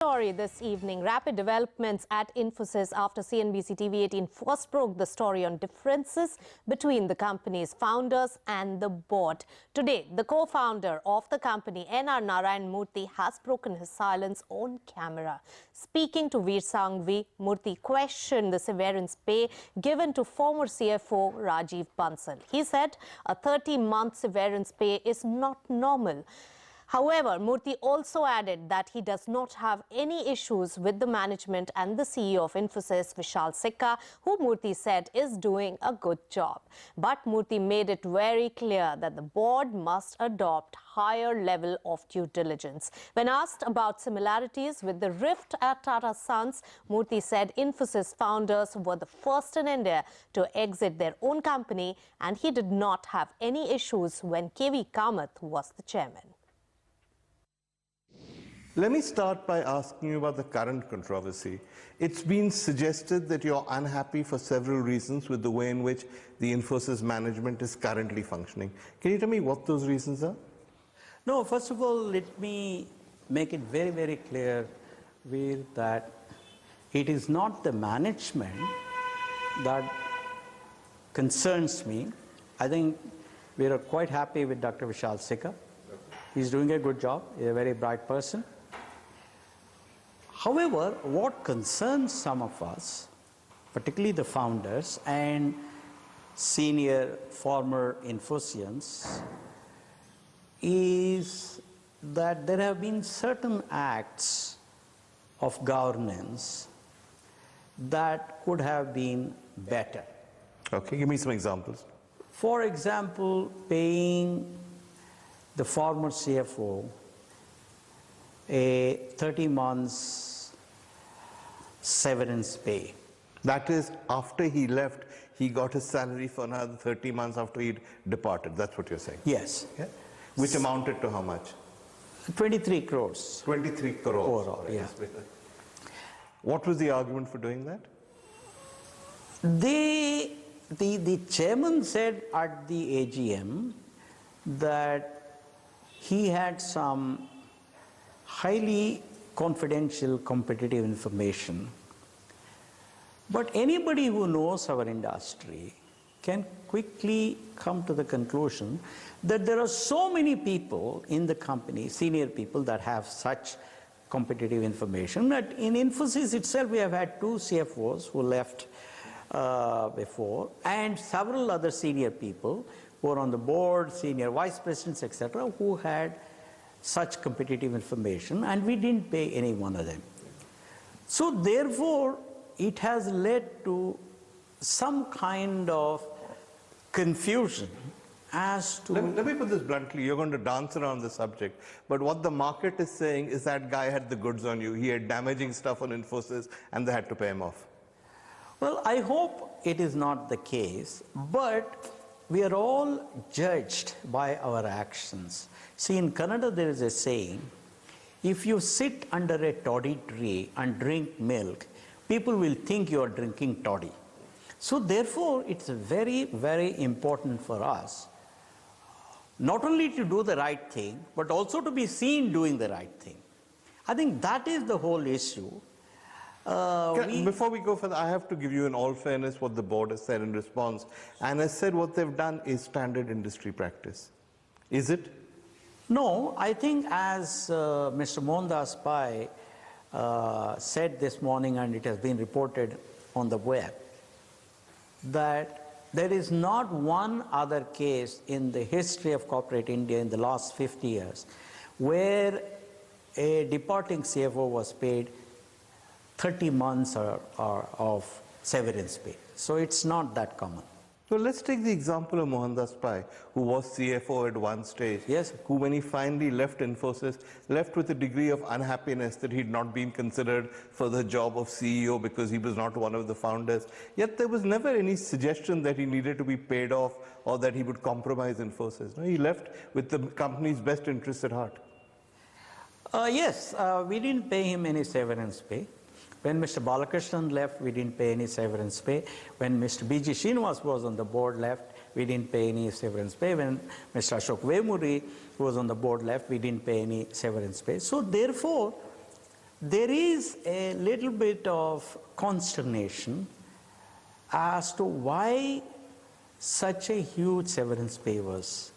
Story this evening. Rapid developments at Infosys after CNBC TV18 first broke the story on differences between the company's founders and the board. Today, the co-founder of the company, Narayana Murthy, has broken his silence on camera. Speaking to Veer Sangvi, Murthy questioned the severance pay given to former CFO Rajiv Bansal. He said a 30-month severance pay is not normal. However, Murthy also added that he does not have any issues with the management and the CEO of Infosys, Vishal Sikka, who Murthy said is doing a good job. But Murthy made it very clear that the board must adopt higher level of due diligence. When asked about similarities with the rift at Tata Sons, Murthy said Infosys founders were the first in India to exit their own company, and he did not have any issues when KV Kamath was the chairman. Let me start by asking you about the current controversy. It's been suggested that you're unhappy for several reasons with the way in which the Infosys management is currently functioning. Can you tell me what those reasons are? No, first of all, let me make it very, very clear, Veer, that it is not the management that concerns me. I think we are quite happy with Dr. Vishal Sikka. He's doing a good job. He's a very bright person. However, what concerns some of us, particularly the founders and senior former Infosians, is that there have been certain acts of governance that could have been better. Okay, give me some examples. For example, paying the former CFO a 30 months severance pay. That is, after he left, he got his salary for another 30 months after he'd departed. That's what you're saying? Yes. Yeah? Which amounted to how much? 23 crores. 23 crores. Overall, yeah. What was the argument for doing that? The chairman said at the AGM that he had some highly confidential competitive information. But anybody who knows our industry can quickly come to the conclusion that there are so many people in the company, senior people, that have such competitive information that in Infosys itself we have had 2 CFOs who left before, and several other senior people who are on the board, senior vice presidents, etc., who had such competitive information, and we didn't pay any one of them. So therefore, it has led to some kind of confusion as to... Let me put this bluntly. You're going to dance around the subject, but what the market is saying is that guy had the goods on you. He had damaging stuff on Infosys, and they had to pay him off. Well, I hope it is not the case, but we are all judged by our actions. See, in Kannada there is a saying, if you sit under a toddy tree and drink milk, people will think you are drinking toddy. So therefore, it's very, very important for us not only to do the right thing, but also to be seen doing the right thing. I think that is the whole issue. Before we go further, I have to give you in all fairness what the board has said in response. And has said what they've done is standard industry practice. Is it? No, I think as Mr. Mohandas Pai said this morning, and it has been reported on the web, that there is not one other case in the history of corporate India in the last 50 years where a departing CFO was paid 30 months of severance pay. So it's not that common. So let's take the example of Mohandas Pai, who was CFO at one stage, yes, who when he finally left Infosys, left with a degree of unhappiness that he'd not been considered for the job of CEO because he was not one of the founders. Yet there was never any suggestion that he needed to be paid off or that he would compromise Infosys. No, he left with the company's best interests at heart. Yes, we didn't pay him any severance pay. When Mr. Balakrishnan left, we didn't pay any severance pay. When Mr. B.G. Srinivas was on the board left, we didn't pay any severance pay. When Mr. Ashok Vemuri, who was on the board, left, we didn't pay any severance pay. So therefore, there is a little bit of consternation as to why such a huge severance pay was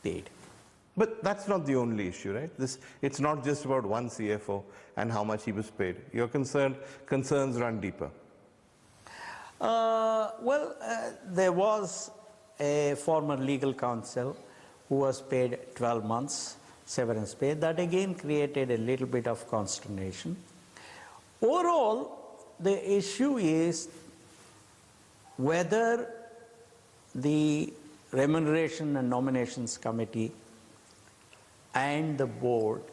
paid. But that's not the only issue, right? It's not just about one CFO and how much he was paid. Your concerns run deeper. There was a former legal counsel who was paid 12 months severance pay. That again created a little bit of consternation. Overall, the issue is whether the Remuneration and Nominations Committee and the board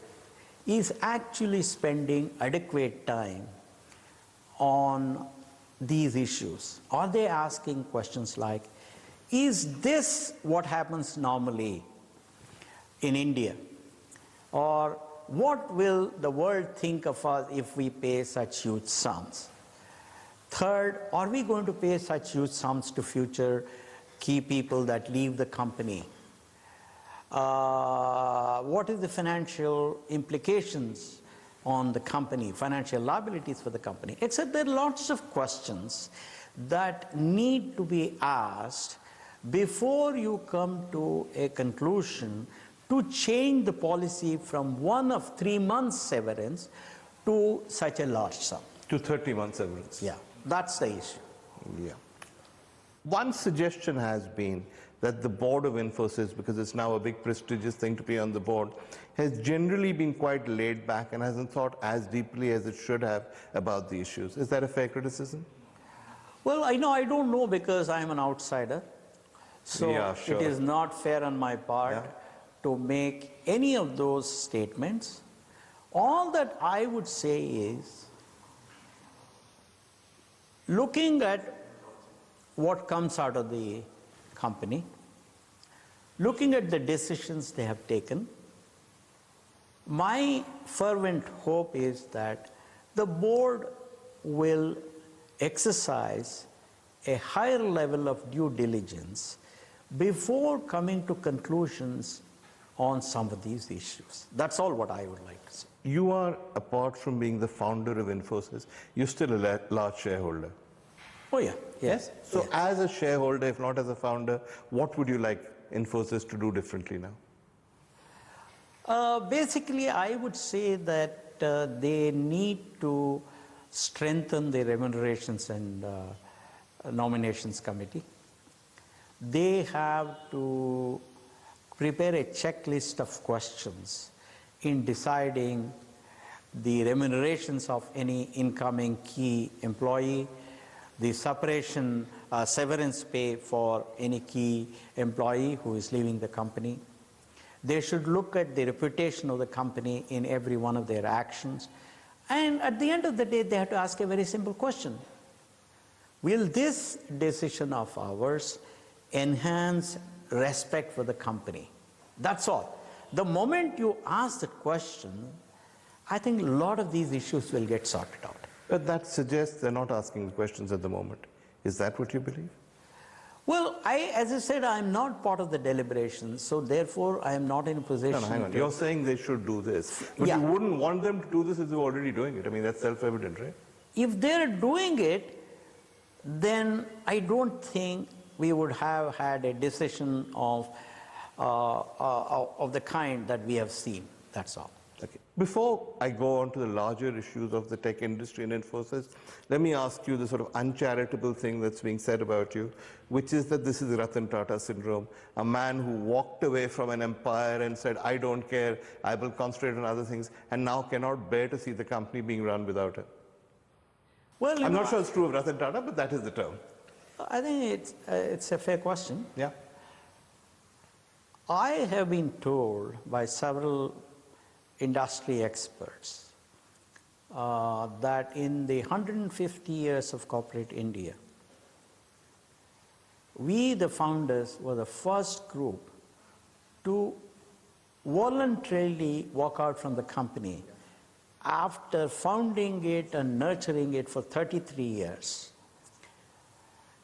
is actually spending adequate time on these issues. Are they asking questions like, is this what happens normally in India? Or what will the world think of us if we pay such huge sums? Third, are we going to pay such huge sums to future key people that leave the company? What is the financial implications on the company, financial liabilities for the company, etc. There are lots of questions that need to be asked before you come to a conclusion to change the policy from one of 3 months severance to such a large sum. To 30 months severance. Yeah, that's the issue. Yeah. One suggestion has been that the board of Infosys, because it's now a big prestigious thing to be on the board, has generally been quite laid back and hasn't thought as deeply as it should have about the issues. Is that a fair criticism? Well, I don't know because I'm an outsider. So yeah, sure. It is not fair on my part to make any of those statements. All that I would say is, looking at what comes out of the company, looking at the decisions they have taken, my fervent hope is that the board will exercise a higher level of due diligence before coming to conclusions on some of these issues. That's all what I would like to say. You are, apart from being the founder of Infosys, you're still a large shareholder. Oh yeah, yes. So as a shareholder, if not as a founder, what would you like Infosys to do differently now? Basically, I would say that they need to strengthen the Remunerations and Nominations Committee. They have to prepare a checklist of questions in deciding the remunerations of any incoming key employee, the separation, severance pay for any key employee who is leaving the company. They should look at the reputation of the company in every one of their actions. And at the end of the day, they have to ask a very simple question. Will this decision of ours enhance respect for the company? That's all. The moment you ask the question, I think a lot of these issues will get sorted out. But that suggests they're not asking the questions at the moment. Is that what you believe? Well, as I said, I'm not part of the deliberations, so therefore I am not in a position. No, hang on. You're saying they should do this, but you wouldn't want them to do this if they're already doing it. I mean, that's self-evident, right? If they're doing it, then I don't think we would have had a decision of the kind that we have seen. That's all. Okay. Before I go on to the larger issues of the tech industry and Infosys, let me ask you the sort of uncharitable thing that's being said about you, which is that this is Ratan Tata syndrome, a man who walked away from an empire and said, I don't care, I will concentrate on other things, and now cannot bear to see the company being run without him. Well, I'm not sure it's true of Ratan Tata, but that is the term. I think it's a fair question. Yeah. I have been told by several industry experts that in the 150 years of corporate India, we, the founders, were the first group to voluntarily walk out from the company after founding it and nurturing it for 33 years,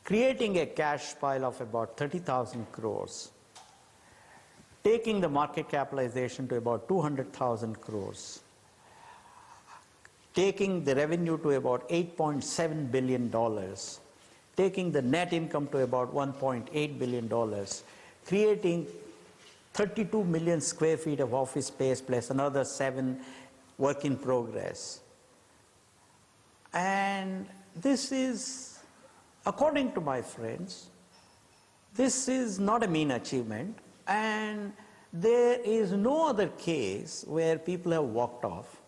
creating a cash pile of about 30,000 crores, taking the market capitalization to about 200,000 crores, taking the revenue to about $8.7 billion, taking the net income to about $1.8 billion, creating 32 million square feet of office space plus another 7 work in progress. And this is, according to my friends, this is not a mean achievement, and there is no other case where people have walked off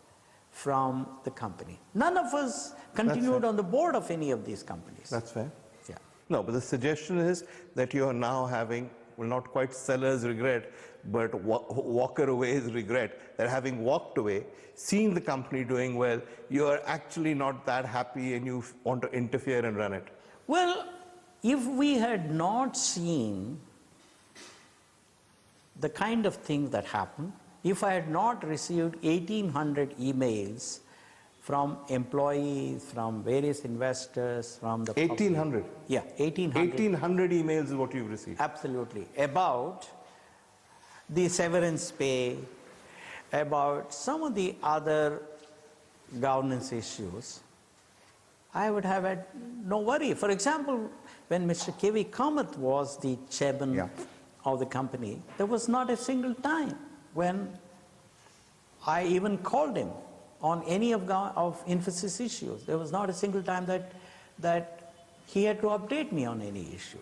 from the company. None of us continued on the board of any of these companies. That's fair. Yeah. No, but the suggestion is that you are now having, well, not quite seller's regret, but walker away's regret, that having walked away, seeing the company doing well, you are actually not that happy and you want to interfere and run it. Well, if we had not seen the kind of things that happened, if I had not received 1,800 emails from employees, from various investors, from the 1,800? Yeah, 1,800. 1,800 emails is what you've received? Absolutely. About the severance pay, about some of the other governance issues, I would have had no worry. For example, when Mr. K.V. Kamath was the chairman of the company, there was not a single time when I even called him on any of Infosys issues. There was not a single time that he had to update me on any issues.